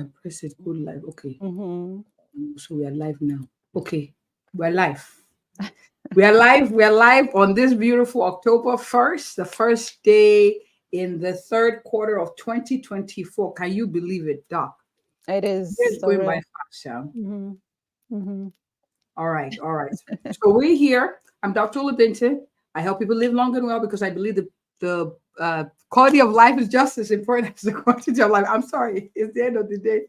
I press it. Good live. Okay. Mm-hmm. So we are live now. Okay. We're live. We are live. We are live on this beautiful October 1st, the first day in the third quarter of 2024. Can you believe it, Doc? It is It's going by surreal. fast, yeah. Mm-hmm. Mm-hmm. All right. All right. So we're here. I'm Dr. Labinton. I help people live long and well because I believe the quality of life is just as important as the quantity of life. I'm sorry. It's the end of the day.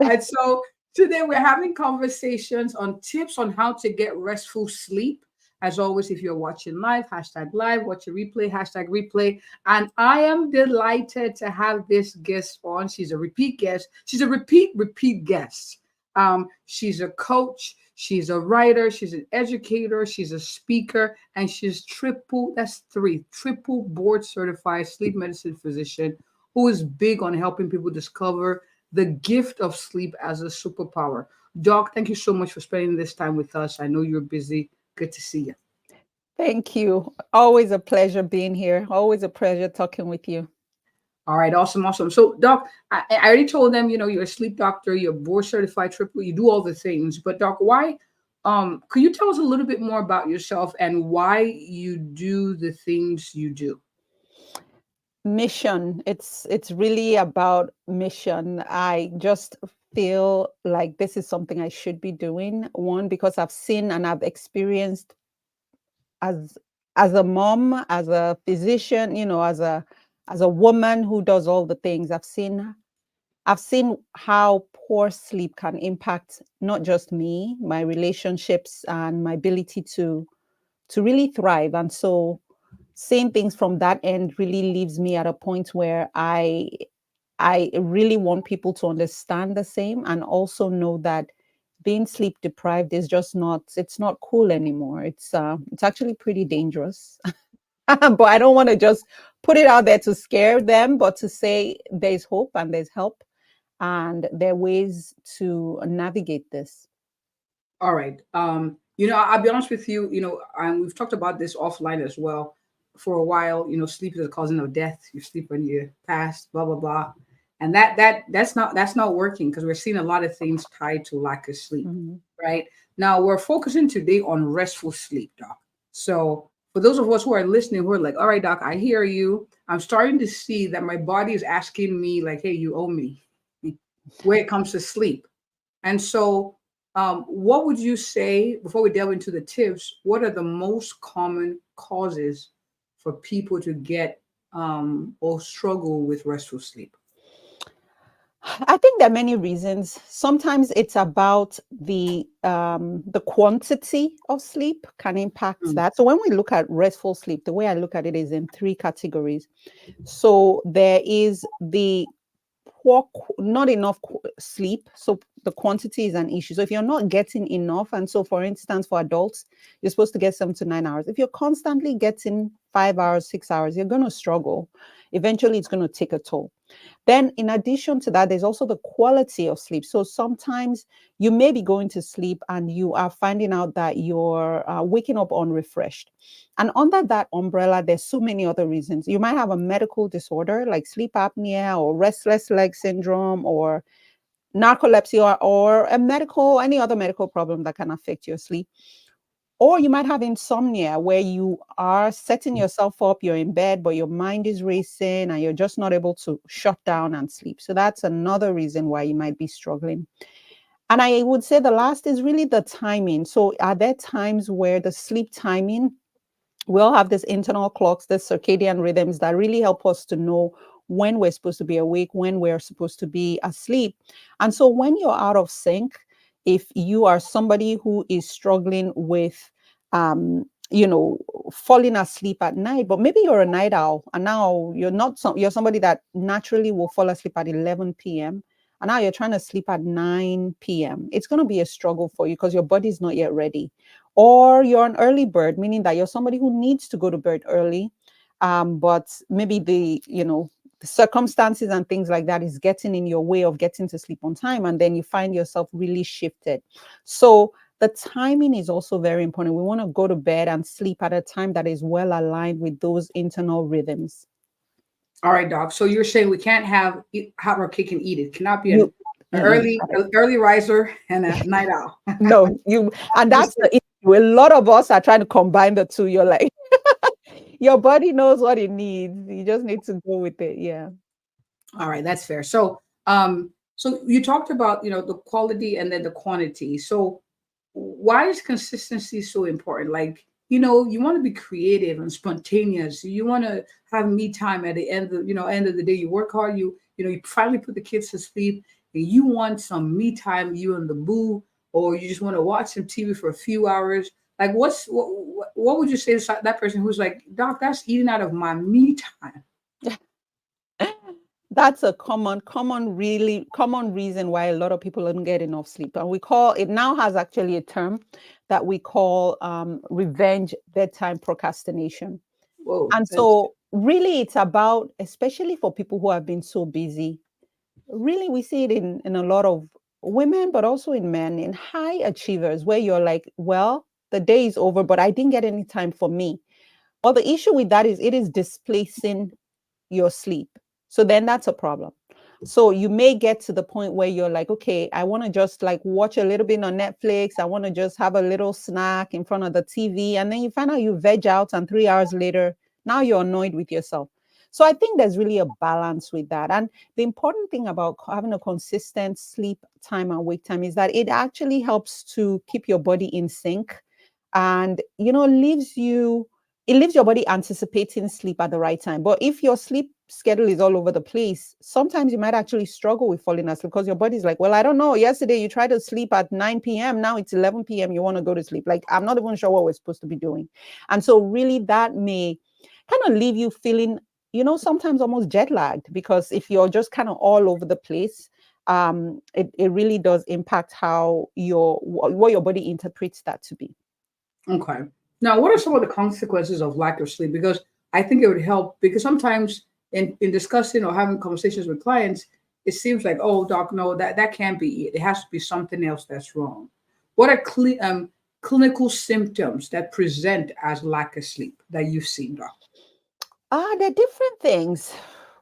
And so today we're having conversations on tips on how to get restful sleep. As always, if you're watching live, watch a replay, #replay. And I am delighted to have this guest on. She's a repeat guest. She's a repeat guest. She's a coach, she's a writer, she's an educator, she's a speaker, and she's triple board certified sleep medicine physician who is big on helping people discover the gift of sleep as a superpower. Doc, thank you so much for spending this time with us. I know you're busy. Good to see you. Thank you. Always a pleasure being here. Always a pleasure talking with you. All right, awesome, awesome. So, Doc, I already told them, you're a sleep doctor, you're board certified triple, you do all the things. But Doc, why? Could you tell us a little bit more about yourself and why you do the things you do? Mission. It's really about mission. I just feel like this is something I should be doing. One, because I've seen and I've experienced as as a mom, as a physician, as a woman who does all the things. I've seen how poor sleep can impact not just me, my relationships and my ability to really thrive. And so seeing things from that end really leaves me at a point where I really want people to understand the same and also know that being sleep deprived is just not it's not cool anymore. It's actually pretty dangerous. But I don't want to just put it out there to scare them, but to say there's hope and there's help and there are ways to navigate this. All right. I'll be honest with you, and we've talked about this offline as well for a while. Sleep is a cause of death. You sleep when you pass, blah, blah, blah. And that's not working because we're seeing a lot of things tied to lack of sleep. Mhm. Right. Now we're focusing today on restful sleep, Doc. So for those of us who are listening, who are like, all right, Doc, I hear you. I'm starting to see that my body is asking me, like, hey, you owe me when it comes to sleep. And so, what would you say before we delve into the tips? What are the most common causes for people to get or struggle with restful sleep? I think there are many reasons. Sometimes it's about the quantity of sleep can impact Mm, that. So when we look at restful sleep, the way I look at it is in three categories. So there is the not enough sleep. So the quantity is an issue. So if you're not getting enough, and so for instance, for adults, you're supposed to get 7 to 9 hours. If you're constantly getting 5 hours, 6 hours, you're going to struggle. Eventually, it's going to take a toll. Then, in addition to that, there's also the quality of sleep. So sometimes you may be going to sleep and you are finding out that you're waking up unrefreshed. And under that umbrella, there's so many other reasons. You might have a medical disorder like sleep apnea or restless leg syndrome or narcolepsy or any other medical problem that can affect your sleep. Or you might have insomnia where you are setting yourself up, you're in bed, but your mind is racing and you're just not able to shut down and sleep. So that's another reason why you might be struggling. And I would say the last is really the timing. So are there times where the sleep timing, we all have this internal clocks, the circadian rhythms that really help us to know when we're supposed to be awake, when we're supposed to be asleep. And so when you're out of sync, if you are somebody who is struggling with, falling asleep at night, but maybe you're a night owl and now you're somebody that naturally will fall asleep at 11 p.m. and now you're trying to sleep at 9 p.m. It's going to be a struggle for you because your body's not yet ready. Or you're an early bird, meaning that you're somebody who needs to go to bed early, but maybe the circumstances and things like that is getting in your way of getting to sleep on time, and then you find yourself really shifted. So the timing is also very important. We want to go to bed and sleep at a time that is well aligned with those internal rhythms. All right, Doc. So you're saying we can't have our cake and eat it. Cannot be an You An Mm-mm. early riser and a night owl. No, and that's the issue. A lot of us are trying to combine the two. You're like, your body knows what it needs. You just need to go with it. Yeah. All right, that's fair. So you talked about, the quality and then the quantity. So why is consistency so important? Like, you want to be creative and spontaneous. You want to have me time at the end of the day. You work hard. You finally put the kids to sleep, and you want some me time. You and the boo, or you just want to watch some TV for a few hours. Like, what would you say to that person who's like, Doc, that's eating out of my me time? That's a really common reason why a lot of people don't get enough sleep. And we call it now has actually a term that we call revenge bedtime procrastination. Whoa, And that's so really it's about, especially for people who have been so busy, really we see it in a lot of women, but also in men, in high achievers, where you're like, well, the day is over, but I didn't get any time for me. Well, the issue with that is it is displacing your sleep. So then that's a problem. So you may get to the point where you're like, okay, I want to just like watch a little bit on Netflix. I want to just have a little snack in front of the TV. And then you find out you veg out, and 3 hours later, now you're annoyed with yourself. So I think there's really a balance with that. And the important thing about having a consistent sleep time and wake time is that it actually helps to keep your body in sync, and it leaves your body anticipating sleep at the right time. But if your sleep schedule is all over the place, sometimes you might actually struggle with falling asleep because your body's like, well, I don't know. Yesterday you tried to sleep at 9 p.m. Now it's 11 p.m. You want to go to sleep. Like, I'm not even sure what we're supposed to be doing. And so really that may kind of leave you feeling, sometimes almost jet lagged, because if you're just kind of all over the place, it really does impact how what your body interprets that to be. okay. Now, what are some of the consequences of lack of sleep? Because I think it would help, because sometimes in discussing or having conversations with clients, it seems like, oh, doc, no, that can't be it. It has to be something else that's wrong. What are clinical symptoms that present as lack of sleep that you've seen, doc? They're different things.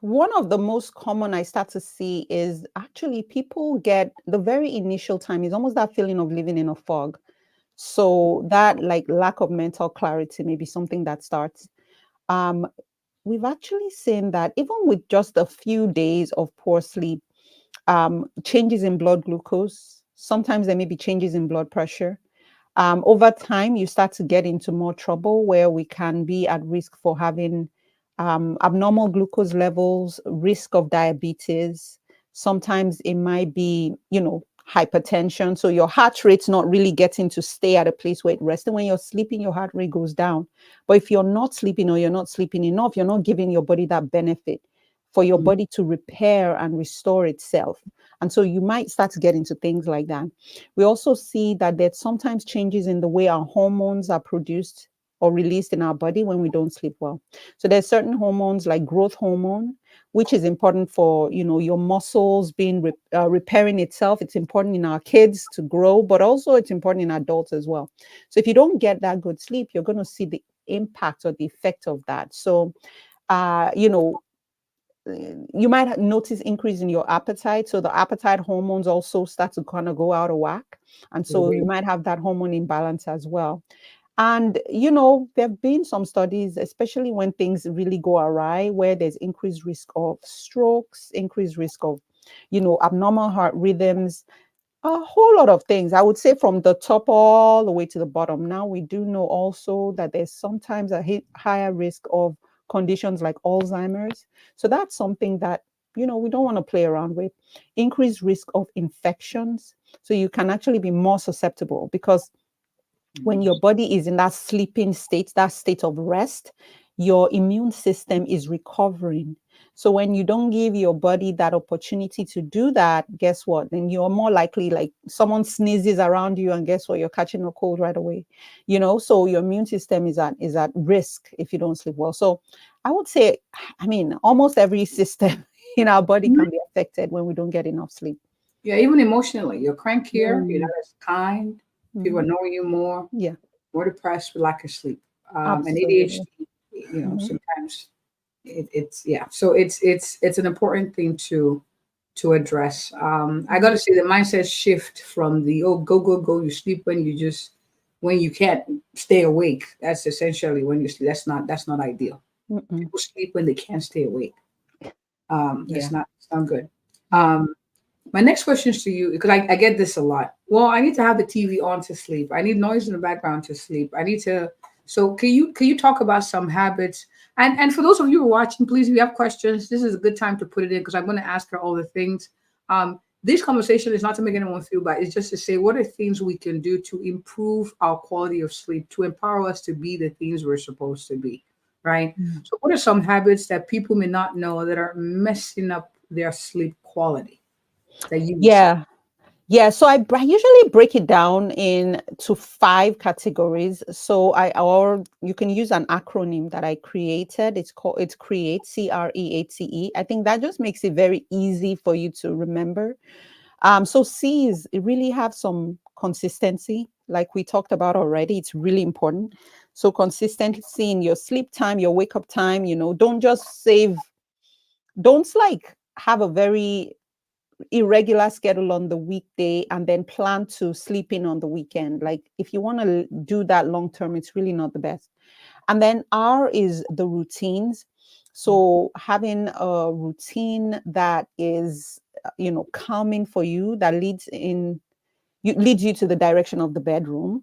One of the most common I start to see is actually people get the very initial time is almost that feeling of living in a fog. So that like lack of mental clarity may be something that starts. Um, we've actually seen that even with just a few days of poor sleep, changes in blood glucose, sometimes there may be changes in blood pressure. Over time, you start to get into more trouble where we can be at risk for having abnormal glucose levels, risk of diabetes. Sometimes it might be, hypertension. So your heart rate's not really getting to stay at a place where it rests. And when you're sleeping, your heart rate goes down. But if you're not sleeping or you're not sleeping enough, you're not giving your body that benefit for your Mhm. body to repair and restore itself. And so you might start to get into things like that. We also see that there's sometimes changes in the way our hormones are produced or released in our body when we don't sleep well. So there's certain hormones like growth hormone, which is important for your muscles being repairing itself. It's important in our kids to grow, but also it's important in adults as well. So if you don't get that good sleep, you're going to see the impact or the effect of that. So uh, you know, you might notice increase in your appetite. So the appetite hormones also start to kind of go out of whack. And so you might have that hormone imbalance as well. And, there have been some studies, especially when things really go awry, where there's increased risk of strokes, increased risk of, abnormal heart rhythms, a whole lot of things. I would say from the top all the way to the bottom. Now, we do know also that there's sometimes a higher risk of conditions like Alzheimer's. So that's something that, we don't want to play around with. Increased risk of infections. So you can actually be more susceptible because when your body is in that sleeping state, that state of rest, your immune system is recovering. So when you don't give your body that opportunity to do that, guess what? Then you're more likely like someone sneezes around you and guess what? You're catching a cold right away. So your immune system is at risk if you don't sleep well. So I would say, almost every system in our body Mhm. can be affected when we don't get enough sleep. Yeah, even emotionally, you're crankier, you're Mm, not as kind, people are mhm. knowing you more, Yeah, more depressed with lack of sleep. And absolutely. ADHD, Mhm. sometimes it's yeah. So it's an important thing to to address. I got to say the mindset shift from the oh go go go you sleep when you can't stay awake. That's essentially when you sleep. That's not ideal. Mm-mm. People sleep when they can't stay awake. Yeah. It's not good. Yeah. My next question is to you because I get this a lot. Well, I need to have the TV on to sleep. I need noise in the background to sleep. I need to. So can you talk about some habits? And for those of you who are watching, please, if you have questions, this is a good time to put it in because I'm going to ask her all the things. This conversation is not to make anyone feel bad. It's just to say what are things we can do to improve our quality of sleep, to empower us to be the things we're supposed to be, right? Mm. So what are some habits that people may not know that are messing up their sleep quality that you would say? Yeah. Yeah, so I usually break it down into 5 categories. So or you can use an acronym that I created. It's CREATE, CREATE. I think that just makes it very easy for you to remember. So C is it really have some consistency, like we talked about already. It's really important. So consistency in your sleep time, your wake up time. Don't like have a very irregular schedule on the weekday and then plan to sleep in on the weekend. Like if you want to do that long term, it's really not the best. And then R is the routines. So having a routine that is, calming for you, that leads you to the direction of the bedroom.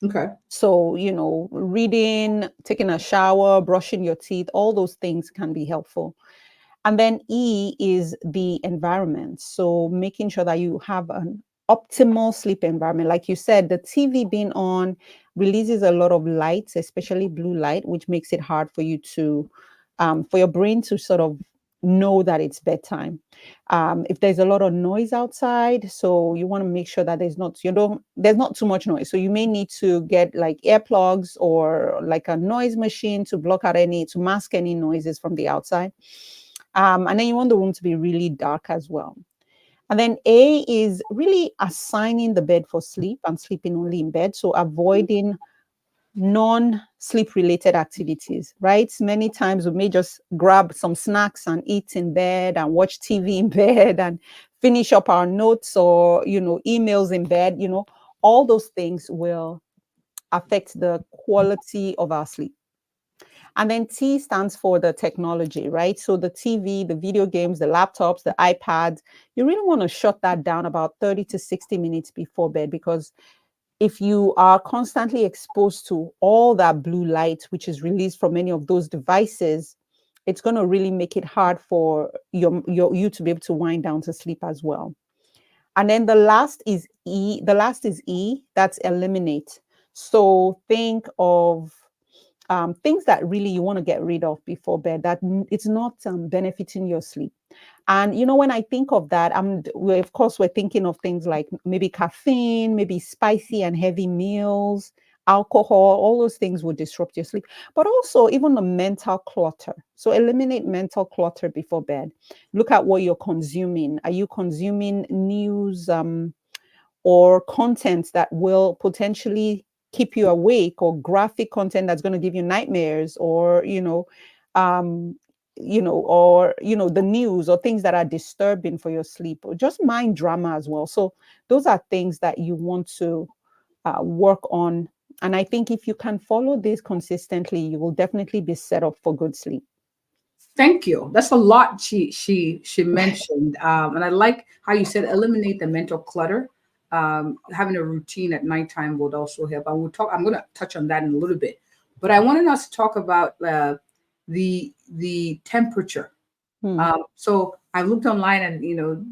Okay. So, reading, taking a shower, brushing your teeth, all those things can be helpful. And then E is the environment. So making sure that you have an optimal sleep environment. Like you said, the TV being on releases a lot of lights, especially blue light, which makes it hard for you for your brain to sort of know that it's bedtime. If there's a lot of noise outside, so you want to make sure that there's not too much noise. So you may need to get like earplugs or like a noise machine to to mask any noises from the outside. And then you want the room to be really dark as well. And then A is really assigning the bed for sleep and sleeping only in bed. So avoiding non-sleep related activities, right? Many times we may just grab some snacks and eat in bed and watch TV in bed and finish up our notes or, emails in bed, all those things will affect the quality of our sleep. And then T stands for the technology, right? So the TV, the video games, the laptops, the iPads, you really want to shut that down about 30 to 60 minutes before bed, because if you are constantly exposed to all that blue light, which is released from any of those devices, it's going to really make it hard for you to be able to wind down to sleep as well. And then the last is E. The last is E. That's eliminate. So think of things that really you want to get rid of before bed, that it's not benefiting your sleep. And when I think of that, of course we're thinking of things like maybe caffeine, maybe spicy and heavy meals, alcohol. All those things will disrupt your sleep, but also even the mental clutter. So eliminate mental clutter before bed. Look at what you're consuming. Are you consuming news or content that will potentially keep you awake, or graphic content that's going to give you nightmares, or the news, or things that are disturbing for your sleep, or just mind drama as well. So those are things that you want to work on. And I think if you can follow this consistently, you will definitely be set up for good sleep. Thank you. That's a lot she mentioned, and I like how you said eliminate the mental clutter. Having a routine at nighttime would also help. I will talk. I'm going to touch on that in a little bit, but I wanted us to talk about the temperature. Hmm. So I looked online, and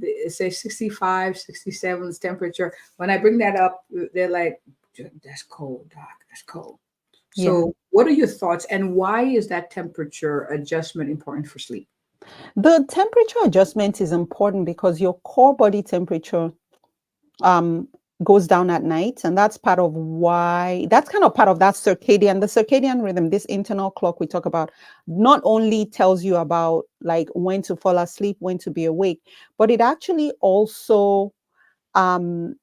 it says 65, 67 is temperature. When I bring that up, they're like, "That's cold, doc. That's cold." Yeah. So, what are your thoughts, and why is that temperature adjustment important for sleep? The temperature adjustment is important because your core body temperature um, goes down at night, and that's kind of part of that the circadian rhythm. This internal clock we talk about not only tells you about like when to fall asleep, when to be awake, but it actually also um,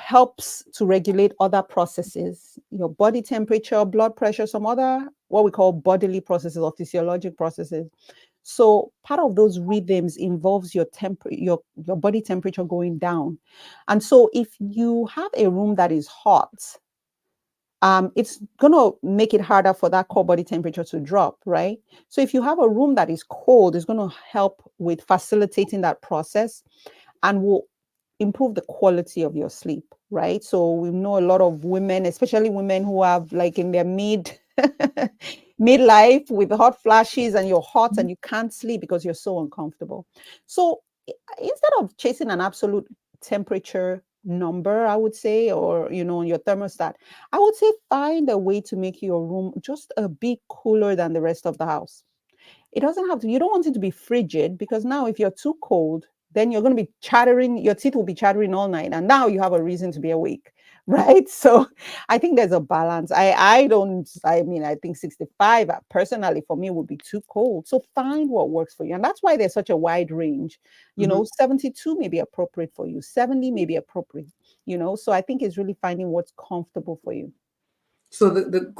helps to regulate other processes, your body temperature, blood pressure, some other what we call bodily processes or physiologic processes. So part of those rhythms involves your body temperature going down. And so if you have a room that is hot, it's going to make it harder for that core body temperature to drop, right? So if you have a room that is cold, it's going to help with facilitating that process and will improve the quality of your sleep, right? So we know a lot of women, especially women who have like in their midlife with hot flashes and you're hot and you can't sleep because you're so uncomfortable. So instead of chasing an absolute temperature number, I would say, or on your thermostat, I would say find a way to make your room just a bit cooler than the rest of the house. It doesn't have to, you don't want it to be frigid, because now if you're too cold, then you're going to be chattering, your teeth will be chattering all night. And now you have a reason to be awake, right? So I think there's a balance. I think 65 personally for me would be too cold. So find what works for you. And that's why there's such a wide range. 72 may be appropriate for you, 70 may be appropriate, So I think it's really finding what's comfortable for you. So the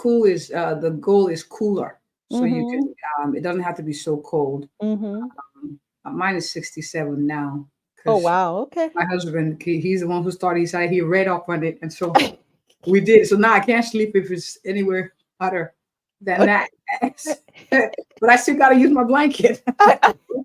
goal is cooler. So you Mm-hmm. can it doesn't have to be so cold. Mm-hmm. Mine is 67 now Oh, because wow. Okay. my husband, he's the one who started. He said he read up on it, and so we did. So now I can't sleep if it's anywhere hotter than that. But I still got to use my blanket.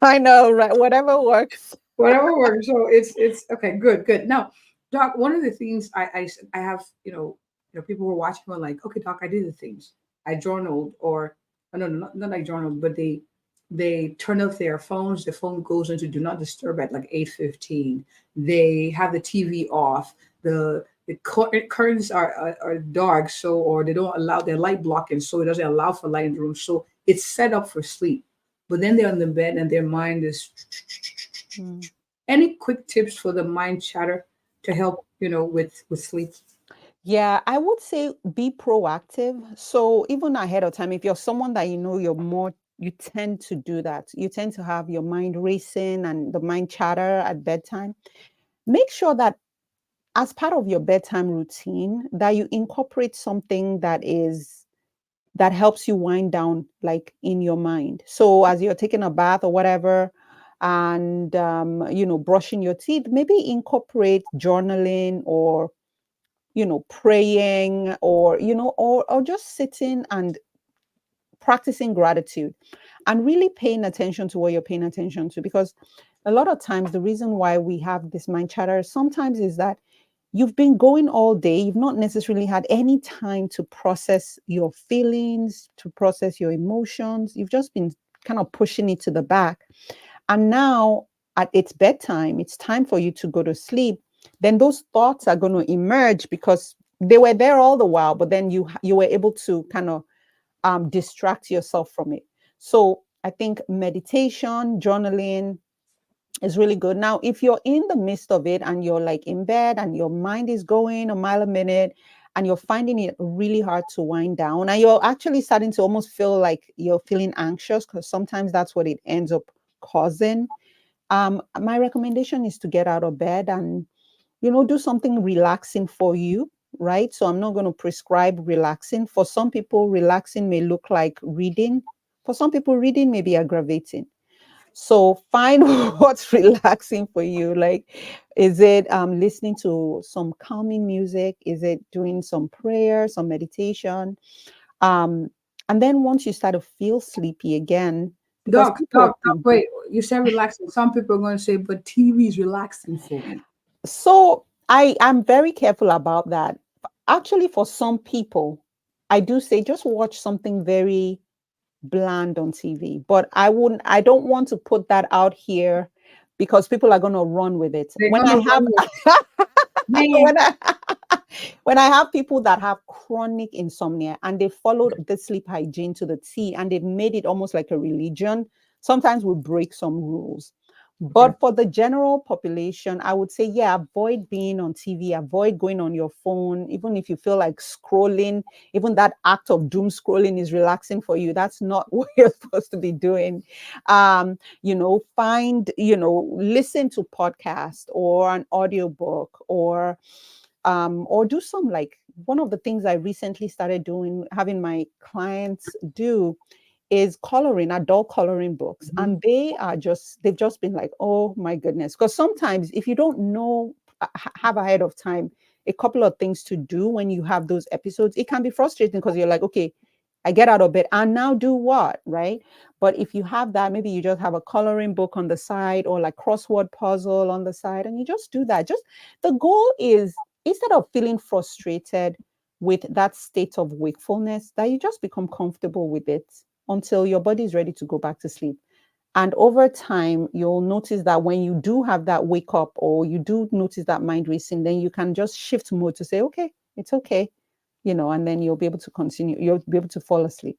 I know, right? Whatever works. Whatever works. So it's okay. Good. Now, Doc, one of the things I have, people were watching were like, okay, Doc, I did the things. I journaled, or no, not like journaled, but they turn off their phones. The phone goes into do not disturb at like 8:15. They have the TV off. The curtains are dark, so, or they don't allow their light blocking, so it doesn't allow for light in the room. So it's set up for sleep. But then they're on the bed and their mind is. Mm. Any quick tips for the mind chatter to help, with sleep? Yeah, I would say be proactive. So even ahead of time, if you're someone that you tend to do that. You tend to have your mind racing and the mind chatter at bedtime. Make sure that as part of your bedtime routine, that you incorporate something that helps you wind down, like in your mind. So as you're taking a bath or whatever, and brushing your teeth, maybe incorporate journaling, or praying, or or just sitting and practicing gratitude, and really paying attention to what you're paying attention to. Because a lot of times the reason why we have this mind chatter sometimes is that you've been going all day, you've not necessarily had any time to process your feelings, to process your emotions. You've just been kind of pushing it to the back. And now at its bedtime, it's time for you to go to sleep. Then those thoughts are going to emerge because they were there all the while, but then you were able to kind of distract yourself from it. So I think meditation, journaling is really good. Now, if you're in the midst of it and you're like in bed and your mind is going a mile a minute and you're finding it really hard to wind down, and you're actually starting to almost feel like you're feeling anxious, because sometimes that's what it ends up causing. My recommendation is to get out of bed and do something relaxing for you, right? So I'm not going to prescribe relaxing. For some people, relaxing may look like reading. For some people, reading may be aggravating. So find what's relaxing for you. Like, is it listening to some calming music? Is it doing some prayer, some meditation? Um, and then once you start to feel sleepy again, because Doc, people, wait, you said relaxing. Some people are going to say, but TV is relaxing for me. so I am very careful about that. Actually, for some people, I do say just watch something very bland on TV. But I don't want to put that out here because people are going to run with it. They're When going I to have run with man. when I when I have people that have chronic insomnia and they followed the sleep hygiene to the T and they've made it almost like a religion, sometimes we break some rules. Okay. But for the general population, I would say, yeah, avoid being on TV, avoid going on your phone, even if you feel like scrolling, even that act of doom scrolling is relaxing for you. That's not what you're supposed to be doing. Listen to podcast or an audiobook, or do some, like, one of the things I recently started doing, having my clients do, is coloring, adult coloring books. And they've just been like, oh my goodness. Because sometimes if you don't know, have ahead of time a couple of things to do when you have those episodes, it can be frustrating because you're like, okay, I get out of bed and now do what, right? But if you have that, maybe you just have a coloring book on the side or like crossword puzzle on the side, and you just do that. Just the goal is, instead of feeling frustrated with that state of wakefulness, that you just become comfortable with it until your body is ready to go back to sleep. And over time, you'll notice that when you do have that wake up or you do notice that mind racing, then you can just shift mode to say, okay, it's okay, and then you'll be able to continue. You'll be able to fall asleep.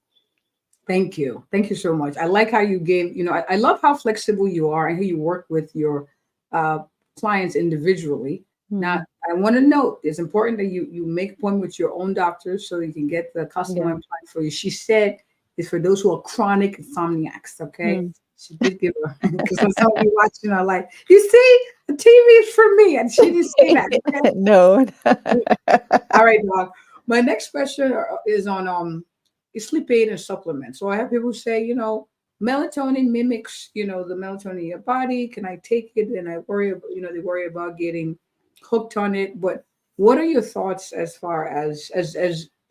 Thank you. Thank you so much. I like how you gave, I love how flexible you are and how you work with your uh, clients individually. Now, Mm, I want to note it's important that you make a point with your own doctor so you can get the yeah. customized plan for you. She said it's for those who are chronic insomniacs. Okay. Mm. She did give her, because some of you watching are like, you see, the TV is for me. And she didn't say that. Okay. No. All right, Doc. My next question is on sleep aid and supplements. So I have people say, melatonin mimics, the melatonin in your body. Can I take it? And I worry about, they worry about getting hooked on it. But what are your thoughts as far as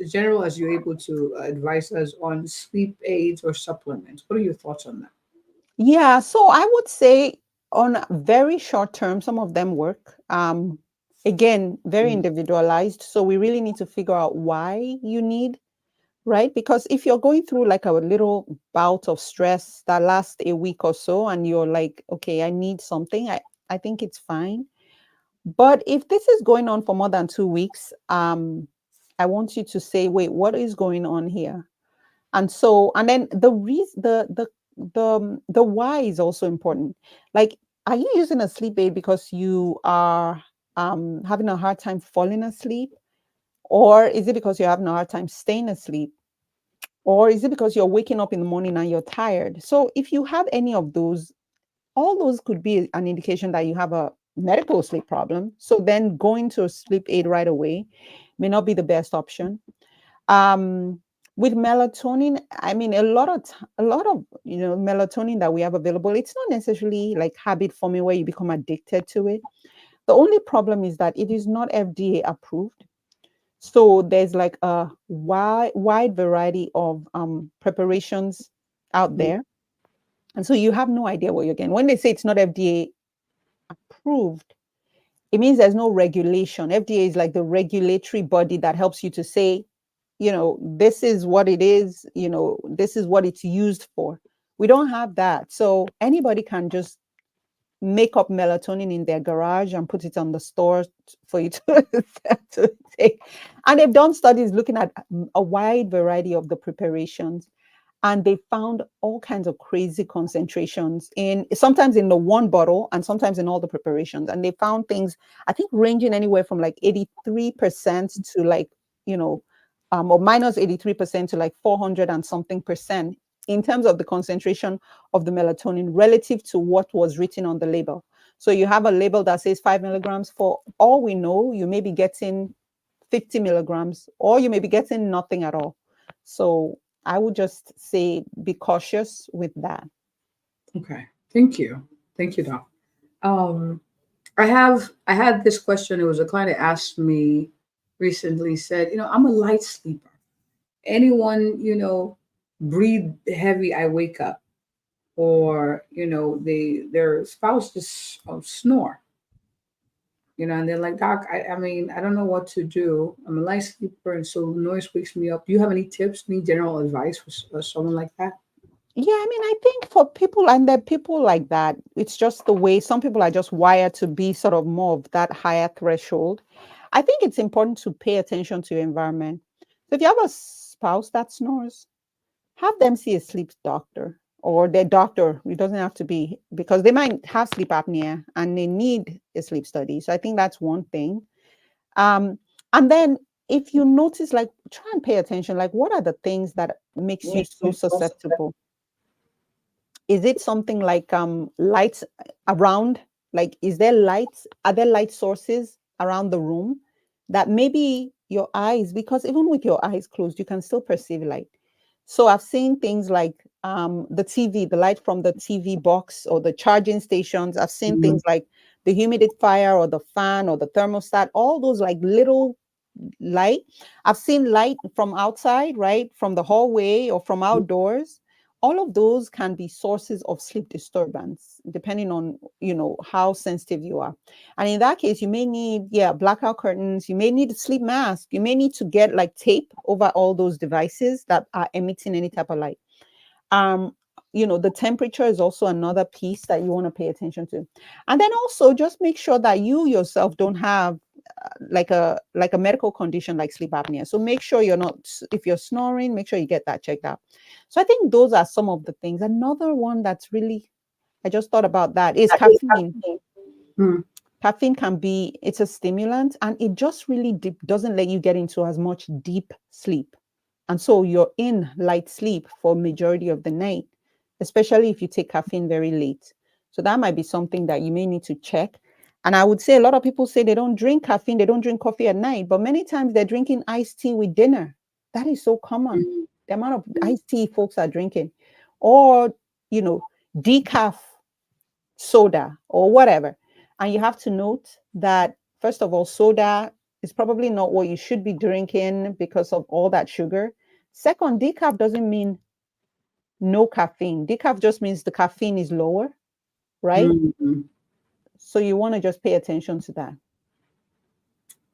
general as you're able to advise us on sleep aids or supplements? What are your thoughts on that? Yeah, so I would say on a very short term, some of them work. Again, very Mm. individualized. So we really need to figure out why you need, right? Because if you're going through like a little bout of stress that lasts a week or so, and you're like, okay, I need something, I think it's fine. But if this is going on for more than 2 weeks, I want you to say, wait, what is going on here? And so, and then the reason, the why is also important. Like, are you using a sleep aid because you are having a hard time falling asleep, or is it because you're having a hard time staying asleep, or is it because you're waking up in the morning and you're tired? So if you have any of those, all those could be an indication that you have a medical sleep problem. So then going to a sleep aid right away may not be the best option. um with melatonin, I mean, a lot of melatonin that we have available, it's not necessarily like habit forming where you become addicted to it. The only problem is that it is not FDA approved. So there's like a wide variety of preparations out Mm. there, and so you have no idea what you're getting. When they say it's not FDA approved, it means there's no regulation. FDA is like the regulatory body that helps you to say, this is what it is, this is what it's used for. We don't have that. So anybody can just make up melatonin in their garage and put it on the store for you to, to take. And they've done studies looking at a wide variety of the preparations, and they found all kinds of crazy concentrations in sometimes in the one bottle and sometimes in all the preparations. And they found things, I think, ranging anywhere from like 83% to like, or minus 83% to like 400 and something percent in terms of the concentration of the melatonin relative to what was written on the label. So you have a label that says 5 milligrams. For all we know, you may be getting 50 milligrams, or you may be getting nothing at all. So I would just say be cautious with that. Okay. Thank you. Thank you, Doc. Um, I had this question. It was a client that asked me recently, said, I'm a light sleeper. Anyone, breathe heavy, I wake up. Or, their spouse just snore. And they're like, Doc, I mean, I don't know what to do. I'm a light sleeper, and so noise wakes me up. Do you have any tips, any general advice for someone like that? Yeah, I mean, I think for people, and there are people like that, it's just the way some people are just wired to be sort of more of that higher threshold. I think it's important to pay attention to your environment. So if you have a spouse that snores, have them see a sleep doctor or their doctor. It doesn't have to be, because they might have sleep apnea and they need a sleep study. So I think that's one thing. Um, and then if you notice, like, try and pay attention, like, what are the things that makes you so susceptible? Is it something like lights around? Like, is there lights? Are there light sources around the room that maybe your eyes, because even with your eyes closed, you can still perceive light. So I've seen things like the TV, the light from the TV box or the charging stations. I've seen Mm, things like the humidifier or the fan or the thermostat, all those like little light. I've seen light from outside, right? From the hallway or from outdoors. All of those can be sources of sleep disturbance, depending on, how sensitive you are. And in that case, you may need, blackout curtains. You may need a sleep mask. You may need to get like tape over all those devices that are emitting any type of light. um the temperature is also another piece that you want to pay attention to. And then also just make sure that you yourself don't have like a medical condition like sleep apnea. So make sure you're not, if you're snoring, make sure you get that checked out. So I think those are some of the things. Another one that's really, I just thought about that, is caffeine. mm, Caffeine can be, it's a stimulant, and it just really doesn't let you get into as much deep sleep. And so you're in light sleep for majority of the night, especially if you take caffeine very late. So that might be something that you may need to check. And I would say a lot of people say they don't drink caffeine, they don't drink coffee at night, but many times they're drinking iced tea with dinner. That is so common. mm, The amount of iced tea folks are drinking, or, decaf soda or whatever. And you have to note that, first of all, soda is probably not what you should be drinking because of all that sugar. Second, decaf doesn't mean no caffeine. Decaf just means the caffeine is lower, right? mm. So you want to just pay attention to that.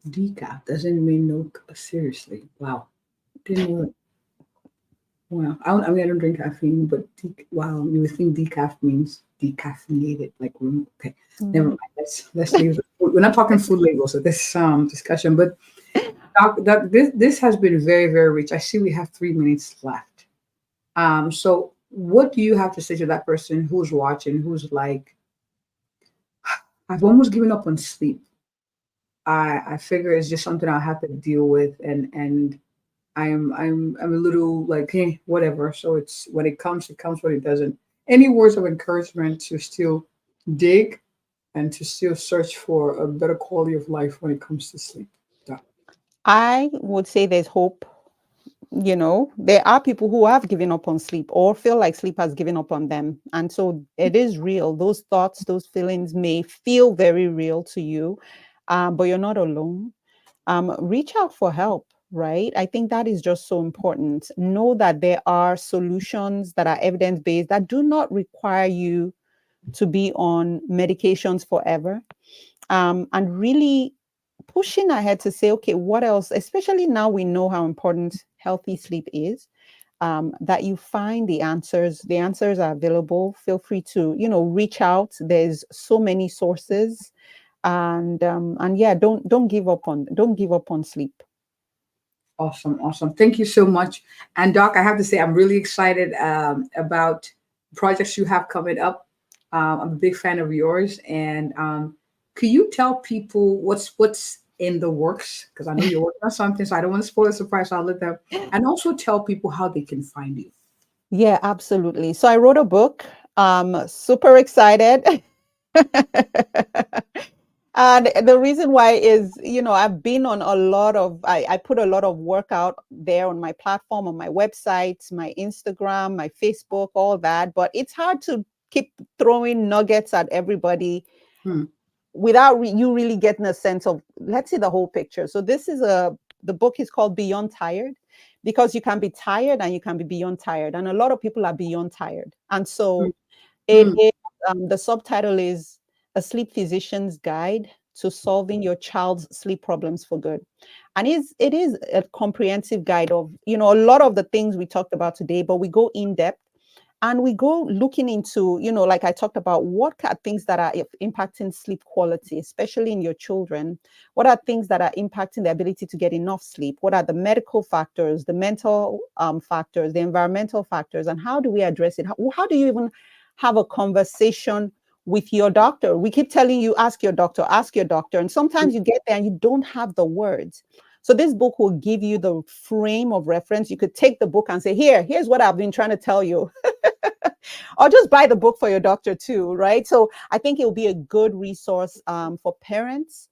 Decaf doesn't mean no. Seriously, wow. Didn't know. Wow. I mean, I don't drink caffeine, but wow, you would think decaf means decaffeinated. Like, okay, never Mhm. mind. Let's leave. We're not talking food labels at this discussion, but this has been very very rich. I see we have 3 minutes left. So what do you have to say to that person who's watching, who's like, I've almost given up on sleep. I figure it's just something I'll have to deal with, and I'm a little like, hey, whatever. So it's when it comes, it comes. When it doesn't, any words of encouragement to still dig and to still search for a better quality of life when it comes to sleep. Yeah. I would say there's hope. There are people who have given up on sleep or feel like sleep has given up on them. And so it is real. Those thoughts, those feelings may feel very real to you, but you're not alone. Reach out for help, right? I think that is just so important. Know that there are solutions that are evidence based that do not require you to be on medications forever. And really pushing ahead to say, okay, what else, especially now we know how important healthy sleep is, that you find the answers. The answers are available. Feel free to, reach out. There's so many sources. And yeah, don't give up on sleep. Awesome, awesome. Thank you so much. And Doc, I have to say, I'm really excited about projects you have coming up. I'm a big fan of yours, and could you tell people what's in the works? Because I know you're working on something, so I don't want to spoil the surprise. So I'll let them, and also tell people how they can find you. Yeah, absolutely. So I wrote a book. Super excited. And the reason why is, I've been on a lot of, I put a lot of work out there on my platform, on my website, my Instagram, my Facebook, all that. But it's hard to keep throwing nuggets at everybody Hmm. without you really getting a sense of, let's see the whole picture. So the book is called Beyond Tired, because you can be tired and you can be beyond tired. And a lot of people are beyond tired. And Hmm. so it Hmm. is, the subtitle is A Sleep Physician's Guide to Solving Your Child's Sleep Problems for Good. And it is a comprehensive guide of, a lot of the things we talked about today, but we go in depth and we go looking into, like I talked about, what are things that are impacting sleep quality, especially in your children? What are things that are impacting the ability to get enough sleep? What are the medical factors, the mental factors, the environmental factors, and how do we address it? How do you even have a conversation with your doctor? We keep telling you, ask your doctor, ask your doctor. And sometimes you get there and you don't have the words. So this book will give you the frame of reference. You could take the book and say, here's what I've been trying to tell you. Or just buy the book for your doctor too, right? So I think it will be a good resource for parents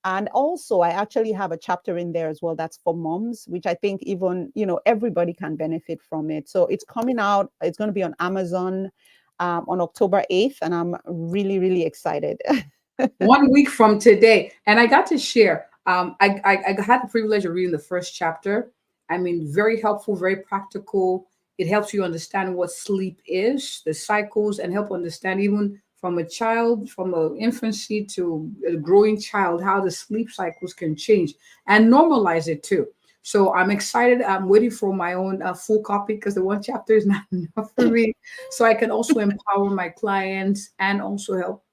And also, I actually have a chapter in there as well that's for moms, which I think even, everybody can benefit from it. So it's coming out. It's going to be on Amazon on October 8th. And I'm really, really excited. 1 week from today. And I got to share. I had the privilege of reading the first chapter. I mean, very helpful, very practical. It helps you understand what sleep is, the cycles, and help understand even from a child, from an infancy to a growing child, how the sleep cycles can change and normalize it too. So I'm excited. I'm waiting for my own full copy because the one chapter is not enough for me. So I can also empower my clients and also help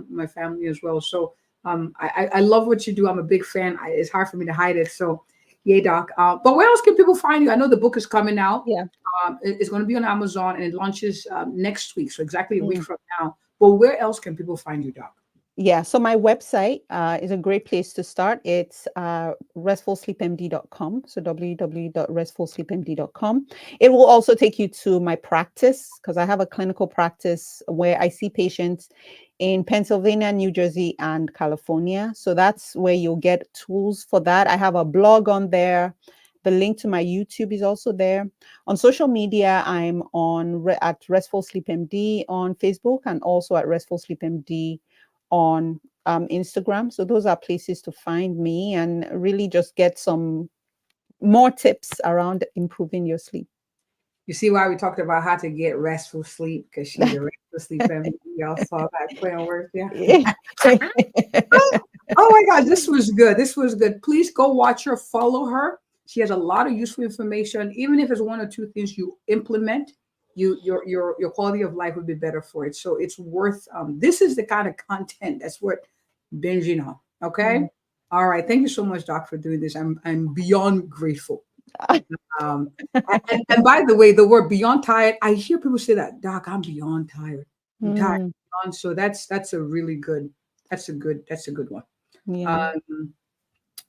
my family as well. So I love what you do. I'm a big fan. It's hard for me to hide it. So yay, Doc. But where else can people find you? I know the book is coming out. Yeah. It's going to be on Amazon and it launches next week. So exactly a week from now. But where else can people find you, Doc? Yeah, so my website is a great place to start. It's RestfulSleepMD.com. So www.restfulsleepmd.com. It will also take you to my practice because I have a clinical practice where I see patients in Pennsylvania, New Jersey, and California. So that's where you'll get tools for that. I have a blog on there. The link to my YouTube is also there. On social media, I'm at RestfulSleepMD on Facebook and also at RestfulSleepMD on Instagram. So those are places to find me and really just get some more tips around improving your sleep. You see why we talked about how to get restful sleep, because she's a restful sleep family. Y'all saw that play on words, yeah. Oh my God, this was good. This was good. Please go watch her, follow her. She has a lot of useful information. Even if it's one or two things you implement, your quality of life would be better for it. So it's worth. This is the kind of content that's worth binging on. Okay. All right. Thank you so much, Doc, for doing this. I'm beyond grateful. And by the way, the word beyond tired, I hear people say that, Doc, I'm beyond tired. I'm tired. So that's a really good. That's a good one. Yeah.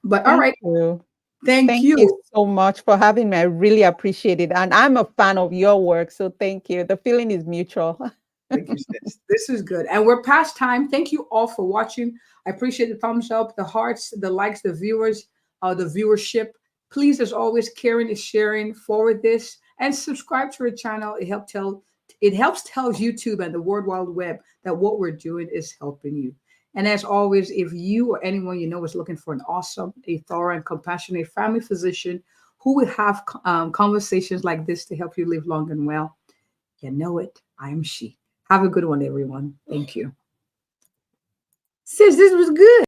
But all right. You. Thank you so much for having me. I really appreciate it. And I'm a fan of your work. So thank you. The feeling is mutual. Thank you, sis. This is good. And we're past time. Thank you all for watching. I appreciate the thumbs up, the hearts, the likes, the viewers, the viewership. Please, as always, Karen is sharing, forward this, and subscribe to her channel. It helps tell YouTube and the World Wide Web that what we're doing is helping you. And as always, if you or anyone you know is looking for an awesome, a thorough, and compassionate family physician who will have conversations like this to help you live long and well, you know it. I am she. Have a good one, everyone. Thank you. Sis, this was good.